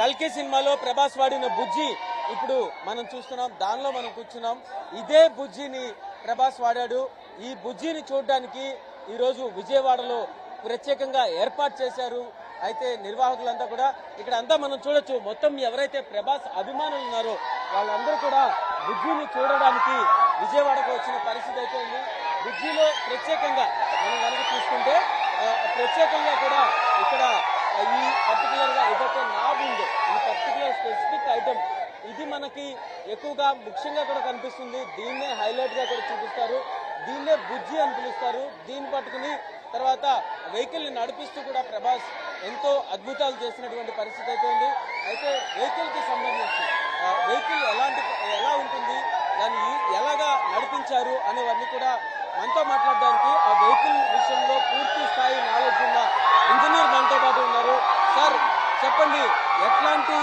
కల్కి సినిమాలో ప్రభాస్ వాడిన బుజ్జి ఇప్పుడు మనం చూస్తున్నాం, దానిలో మనం కూర్చున్నాం. ఇదే బుజ్జిని ప్రభాస్ వాడాడు. ఈ బుజ్జిని చూడడానికి ఈరోజు విజయవాడలో ప్రత్యేకంగా ఏర్పాటు చేశారు. అయితే నిర్వాహకులంతా కూడా ఇక్కడ అంతా మనం చూడొచ్చు. మొత్తం ఎవరైతే ప్రభాస్ అభిమానులు ఉన్నారో వాళ్ళందరూ కూడా బుజ్జిని చూడడానికి విజయవాడకు వచ్చిన పరిస్థితి అయితే ఉంది. బుజ్జిలో ప్రత్యేకంగా మనం కనుక చూసుకుంటే ప్రత్యేకంగా కూడా ఇక్కడ ఈ పర్టికులర్ గా ఏదైతే నాబ్ ఉందో ఈ పర్టికులర్ స్పెసిఫిక్ ఐటమ్ ఇది మనకి ఎక్కువగా ముఖ్యంగా కూడా కనిపిస్తుంది. దీన్నే హైలైట్ గా కూడా చూపిస్తారు. దీన్నే బుజ్జి అని పిలుస్తారు. దీన్ని పట్టుకుని తర్వాత వెహికల్ ని నడిపిస్తూ కూడా ప్రభాస్ ఎంతో అద్భుతాలు చేసినటువంటి పరిస్థితి అయితే ఉంది. అయితే వెహికల్ కి సంబంధించి వెహికల్ ఎలా ఉంటుంది, దాన్ని ఎలాగా నడిపించారు అనేవన్నీ కూడా మనతో మాట్లాడడానికి ఆ వెహికల్ విషయంలో పూర్తి స్థాయి నాలెడ్జ్ ఉన్న ఇంజనీర్ మనతో పాటు ఉన్నారు. సార్ చెప్పండి, ఎట్లాంటి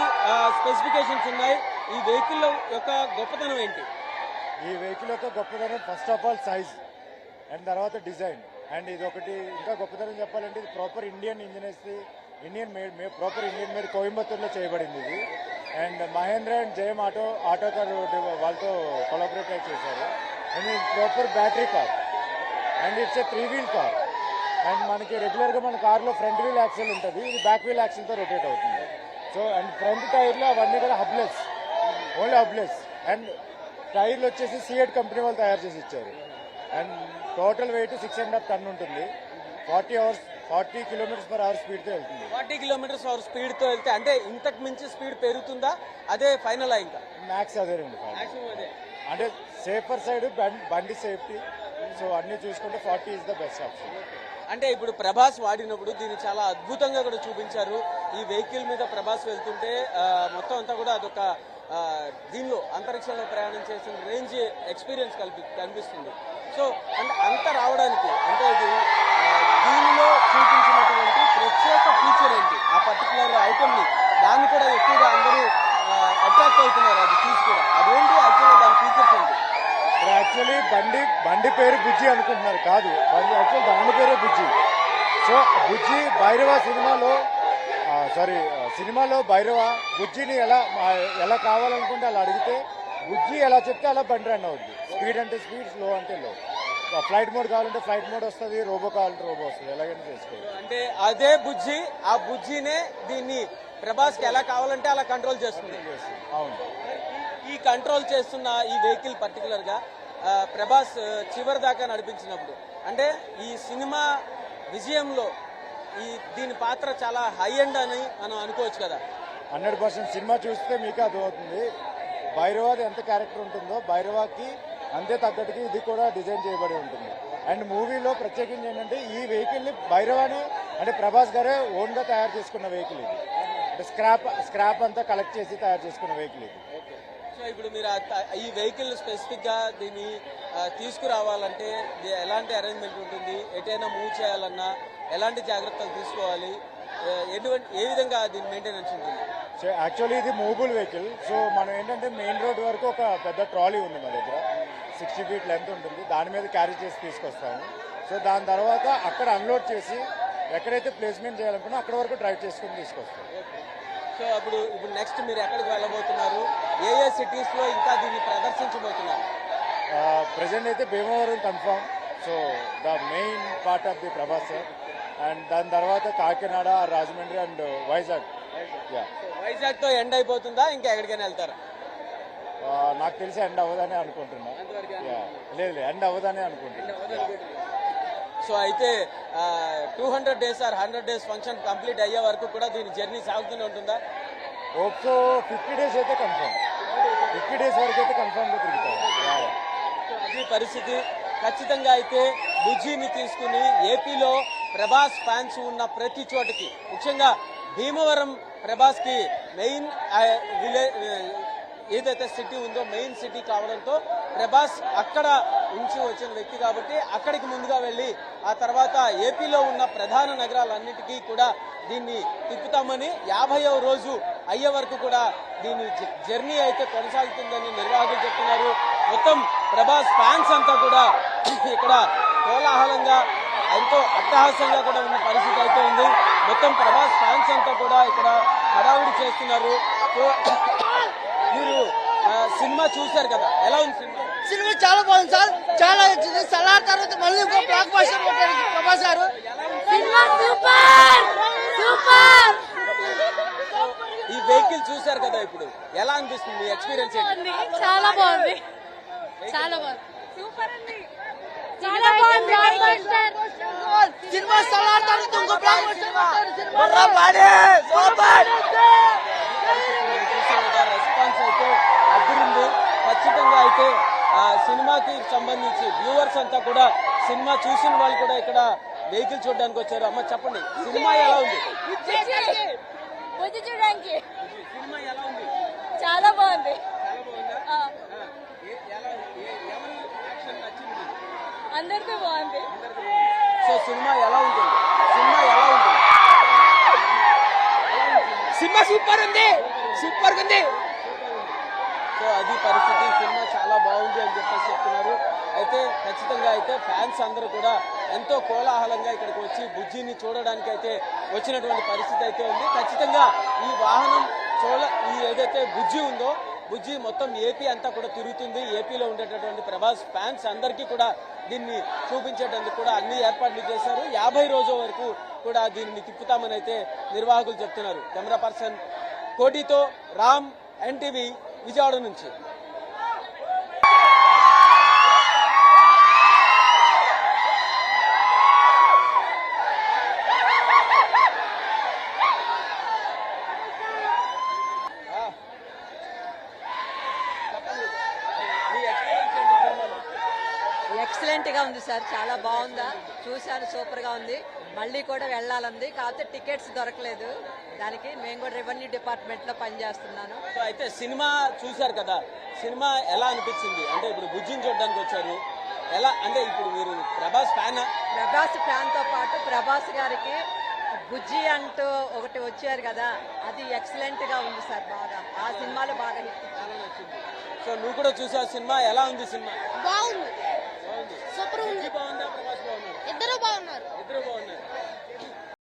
స్పెసిఫికేషన్స్ ఉన్నాయి, ఈ వెహికల్ యొక్క గొప్పతనం ఏంటి? ఈ వెహికల్ యొక్క గొప్పతనం first of all size and తర్వాత డిజైన్. అండ్ ఇది ఒకటి ఇంకా గొప్పతనం చెప్పాలంటే ఇది proper Indian engineers, Indian made కోయంబత్తూరులో చేయబడింది ఇది. And Mahindra and Jayem autocar వాళ్ళతో కొలాబరేట్ చేశారు. అండ్ ఇది proper battery car and it's a 3-wheel car. And మనకి రెగ్యులర్గా మన కార్లో ఫ్రంట్ వీల్ యాక్సిల్ ఉంటుంది, ఇది బ్యాక్ వీల్ యాక్సిల్తో రొటేట్ అవుతుంది. సో అండ్ ఫ్రంట్ టైర్లో అవన్నీ కూడా హబ్లెస్, ఓన్లీ హబ్లెస్. అండ్ టైర్లు వచ్చేసి సిఎట్ కంపెనీ వాళ్ళు తయారు చేసి ఇచ్చారు. అండ్ టోటల్ వెయిట్ 6.5 టన్ ఉంటుంది. 40 km/h స్పీడ్తో వెళ్తుంది. 40 km/h స్పీడ్తో వెళ్తే అంటే ఇంతకు మించి స్పీడ్ పెరుగుతుందా? అదే ఫైనల్ ఇంకా మ్యాక్స్ అదేనండి. అంటే సేఫర్ సైడ్ బండి సేఫ్టీ, సో అన్ని చూసుకుంటే 40 ఈజ్ ద బెస్ట్ ఆప్షన్. అంటే ఇప్పుడు ప్రభాస్ వాడినప్పుడు దీన్ని చాలా అద్భుతంగా కూడా చూపించారు. ఈ వెహికల్ మీద ప్రభాస్ వెళ్తుంటే మొత్తం అంతా కూడా అదొక దీనిలో అంతరిక్షంలో ప్రయాణం చేసిన రేంజ్ ఎక్స్పీరియన్స్ కనిపిస్తుంది. సో అంటే అంత రావడానికి అంటే ఇది దీనిలో చూపించినటువంటి ప్రత్యేక ఫీచర్ ఏంటి, ఆ పర్టికులర్ ఐటమ్ ని దాన్ని కూడా ఎక్కువగా అందరూ అట్రాక్ట్ అవుతున్నారు. అది చూసి కూడా అదేంటి యాక్చువల్గా దాని ఫీచర్స్ ఏంటి? యాక్చువల్లీ బండి పేరు బుజ్జి అనుకుంటున్నారు, కాదు యాక్చువల్ దాని పేరే బుజ్జి. సో బుజ్జి భైరవ సినిమాలో భైరవ బుజ్జిని ఎలా కావాలనుకుంటే అలా అడిగితే బుజ్జి ఎలా చెప్తే అలా బండి రన్ అవుద్ది. స్పీడ్ అంటే స్పీడ్, స్లో అంటే లో. ఫ్లైట్ మోడ్ కావాలంటే ఫ్లైట్ మోడ్ వస్తుంది, రోబో కావాలంటే రోబో వస్తుంది, ఎలాగైనా చేసుకోవాలి. అంటే అదే బుజ్జి, ఆ బుజ్జినే దీన్ని ప్రభాస్ కి ఎలా కావాలంటే అలా కంట్రోల్ చేస్తుంది. అవును. ఈ కంట్రోల్ చేస్తున్న ఈ వెహికల్ పర్టికులర్ గా ప్రభాస్ చివరి దాకా నడిపించినప్పుడు అంటే ఈ సినిమా విజయంలో దీని పాత్ర చాలా హై ఎండ్ అని మనం అనుకోవచ్చు కదా. 100% సినిమా చూస్తే మీకు అర్థమవుతుంది. భైరవాది ఎంత క్యారెక్టర్ ఉంటుందో భైరవాకి అంతే తగ్గట్టుకి ఇది కూడా డిజైన్ చేయబడి ఉంటుంది. అండ్ మూవీలో ప్రత్యేకించి ఏంటంటే ఈ వెహికల్ని భైరవాని అంటే ప్రభాస్ గారే ఓన్గా తయారు చేసుకున్న వెహికల్ ఇది. అంటే స్క్రాప్ అంతా కలెక్ట్ చేసి తయారు చేసుకున్న వెహికల్ ఇది. సో ఇప్పుడు మీరు ఈ వెహికల్ స్పెసిఫిక్ గా దీన్ని తీసుకురావాలంటే ఎలాంటి అరేంజ్మెంట్ ఉంటుంది, ఎటైనా మూవ్ చేయాలన్నా ఎలాంటి జాగ్రత్తలు తీసుకోవాలి, ఏ విధంగా దీని మెయింటెనెన్స్ ఉంటుంది? సో యాక్చువల్లీ ఇది మూవబుల్ వెహికల్. సో మనం ఏంటంటే మెయిన్ రోడ్ వరకు ఒక పెద్ద ట్రాలీ ఉంది మా దగ్గర, 60 feet లెంత్ ఉంటుంది. దాని మీద క్యారీ చేసి తీసుకొస్తాము. సో దాని తర్వాత అక్కడ అన్లోడ్ చేసి ఎక్కడైతే ప్లేస్మెంట్ చేయాలనుకున్నా అక్కడ వరకు డ్రైవ్ చేసుకుని తీసుకొస్తాం. సో ఇప్పుడు నెక్స్ట్ మీరు ఎక్కడికి వెళ్ళబోతున్నారు, ఏ సిటీస్ లో ఇంకా దీన్ని ప్రదర్శించబోతున్నారు? ప్రెసెంట్ అయితే Bhimavaram confirm. So the main part of the Prabhas sir. And దాని తర్వాత కాకినాడ, రాజమండ్రి అండ్ వైజాగ్. వైజాగ్ తో ఎండ్ అయిపోతుందా, ఇంకా ఎక్కడికైనా వెళ్తారా? నాకు తెలిసి ఎండ్ అవ్వదని అనుకుంటున్నా. లేదు ఎండ్ అవ్వదని అనుకుంటున్నా. సో అయితే 200 days or 100 days function complete అయ్యే వరకు కూడా దీని జర్నీ సాగుతూనే ఉంటుందా? సో 50 days అయితే కన్ఫర్మ్, 50 days వరకు అయితే కన్ఫర్మ్ గా తిరుగుతాం. అది పరిస్థితి. ఖచ్చితంగా అయితే బుజ్జిని తీసుకుని ఏపీలో ప్రభాస్ ఫ్యాన్స్ ఉన్న ప్రతి చోటకి, ముఖ్యంగా భీమవరం ప్రభాస్ కి మెయిన్ ఏదైతే సిటీ ఉందో మెయిన్ సిటీ కావడంతో ప్రభాస్ అక్కడ నుంచి వచ్చిన వ్యక్తి కాబట్టి అక్కడికి ముందుగా వెళ్ళి ఆ తర్వాత ఏపీలో ఉన్న ప్రధాన నగరాలన్నిటికీ కూడా దీన్ని తిప్పుతామని 50వ రోజు అయ్యే వరకు కూడా దీని జర్నీ అయితే కొనసాగుతుందని నిర్వాహకులు చెప్తున్నారు. మొత్తం ప్రభాస్ ఫ్యాన్స్ అంతా కూడా ఇక్కడ కోలాహలంగా ఎంతో అట్టహాసంగా కూడా ఉన్న పరిస్థితి అయితే ఉంది. మొత్తం ప్రభాస్ ఫ్యాన్స్ అంతా కూడా ఇక్కడ హడావుడి చేస్తున్నారు. సో మీరు సినిమా చూశారు కదా, ఎలా ఉంది సినిమా? సినిమా చాలా బాగుంది సార్, చాలా వచ్చింది. సలార్ తర్వాత మళ్ళీ ఇంకో బ్లాక్ బస్టర్ కొట్టారు ప్రభాస్ గారు. Cinema super super. ఈ వెహికల్ చూశారు కదా, ఇప్పుడు ఎలా అనిపిస్తుంది, మీ ఎక్స్పీరియన్స్ ఏంటి? చాలా బాగుంది, చాలా బాగుంది, సూపర్ అండి, చాలా బాగుంది. సినిమా సలార్ తర్వాత ఇంకో బ్లాక్ బస్టర్ రెస్పాన్స్ అయితే అదిరింది. ఖచ్చితంగా అయితే సినిమాకి సంబంధించి వ్యూవర్స్ అంతా కూడా, సినిమా చూసిన వాళ్ళు కూడా ఇక్కడ వెహికల్ చూడడానికి వచ్చారు. అమ్మ చెప్పండి, సినిమా ఎలా ఉంది? వచ్చి చూడడానికి సినిమా ఎలా ఉంది? చాలా బాగుంది. చాలా బాగుందా? ఎవరి యాక్షన్ నచ్చింది? అందరికీ బాగుంది. సో సినిమా ఎలా ఉంటుంది? సినిమా ఎలా ఉంటుంది? సినిమా సూపర్ ఉంది, సూపర్ ఉంది. సో అది పరిస్థితి. సినిమా చాలా బాగుంది అని చెప్పేసి చెప్తున్నారు. అయితే ఖచ్చితంగా అయితే ఫ్యాన్స్ అందరూ కూడా ఎంతో కోలాహలంగా ఇక్కడికి వచ్చి బుజ్జిని చూడడానికి అయితే వచ్చినటువంటి పరిస్థితి అయితే ఉంది. ఖచ్చితంగా ఈ వాహనం ఈ ఏదైతే బుజ్జి ఉందో, బుజ్జి మొత్తం ఏపీ అంతా కూడా తిరుగుతుంది. ఏపీలో ఉండేటటువంటి ప్రభాస్ ఫ్యాన్స్ అందరికీ కూడా దీన్ని చూపించేటందుకు కూడా అన్ని ఏర్పాట్లు చేశారు. 50 రోజుల వరకు కూడా దీన్ని తిప్పుతామని అయితే నిర్వాహకులు చెప్తున్నారు. కెమెరా పర్సన్ కోటితో రామ్, ఎన్టీవీ, విజయవాడ నుంచి. ఎక్సలెంట్ గా ఉంది సార్, చాలా బాగుందా, చూశాను, సూపర్ గా ఉంది. మళ్ళీ కూడా వెళ్ళాలంది, కాకపోతే టికెట్స్ దొరకలేదు. దానికి మేము కూడా రెవెన్యూ డిపార్ట్మెంట్ లో పనిచేస్తున్నాను. సో అయితే సినిమా చూశారు కదా, సినిమా ఎలా అనిపించింది? అంటే ఇప్పుడు బుజ్జిని చూడడానికి వచ్చారు, ఎలా అంటే ఇప్పుడు మీరు ప్రభాస్ ఫ్యానా? ప్రభాస్ ఫ్యాన్ తో పాటు ప్రభాస్ గారికి బుజ్జి అంటూ ఒకటి వచ్చారు కదా, అది ఎక్సలెంట్ గా ఉంది సార్, బాగా ఆ సినిమాలో బాగా హిట్ ఇచ్చారు. సో నువ్వు కూడా చూసావు సినిమా, ఎలా ఉంది సినిమా? బాగుంది, బాగుంది. సూపర్ ఉంది. బుజ్జి బాగుందా, ప్రభాస్ బాగున్నాడు? ఇద్దరు బాగున్నారు. ఇద్దరు బాగున్నారు.